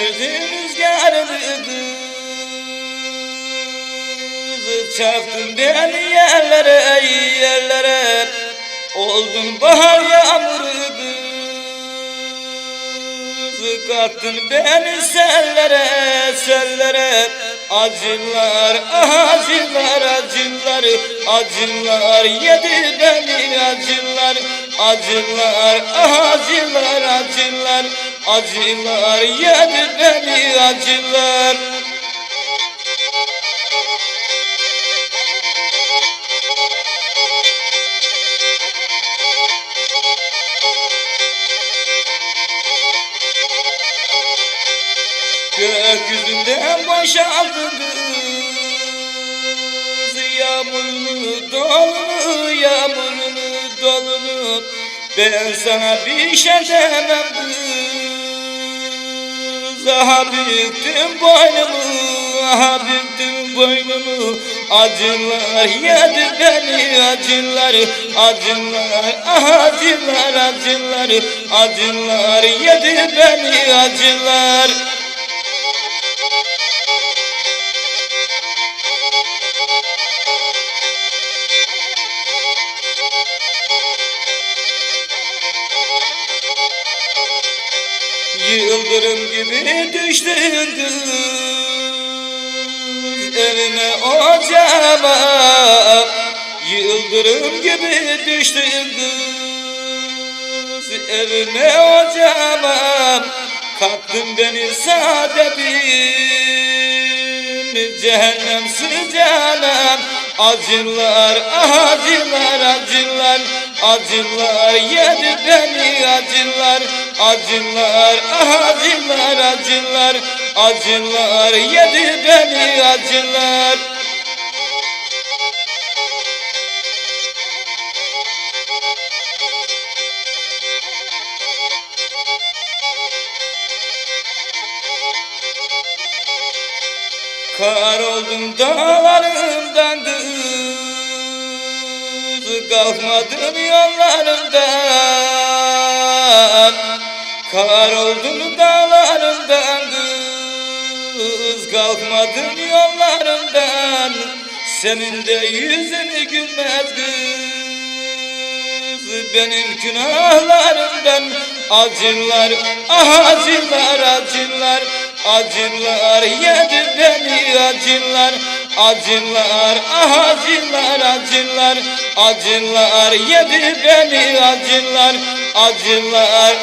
estirdi rüzgarını kız, çarptın beni yerlere, yerlere, oldun bahar yağmuru kız, kattın beni sellere, sellere. Acılar, acılar, acılar, acılar yedi beni acılar, acılar, acılar, acılar, acılar yedi beni acılar. Gökyüzünden boşaldı kız, yağmurunu dolunu, yağmurunu dolunu. Ben sana bir şey demem kız, aha büktüm boynumu, aha büktüm boynumu. Acılar yedi beni acılar, acılar, acılar, acılar, acılar yedi beni acılar. Yıldırım gibi düştün kız evime ocağıma, yıldırım gibi düştün kız evime ocağıma. Kattın beni saadetin cehennem sıcağına. Acılar, acılar, acılar, acılar yedi beni acılar, acılar, acılar, acılar, acılar yedi beni acılar. Kar oldum dağlarımdan kız, kalkmadım yollarımdan. Kar oldum dağlarımdan kız, kalkmadım yollarımdan. Senin de yüzünü gülmez kız, benim günahlarımdan. Acılar, acılar, acılar, acılar yedi beni acılar, acılar, acılar, acılar, acılar yedi beni acılar, acılar,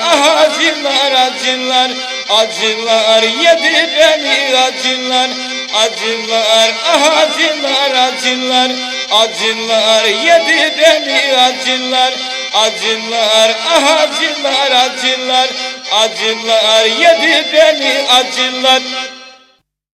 acılar, acılar, acılar yedi beni acılar, acılar, acılar, acılar, acılar yedi beni acılar, acılar, acılar, acılar, acılar yedi beni acılar.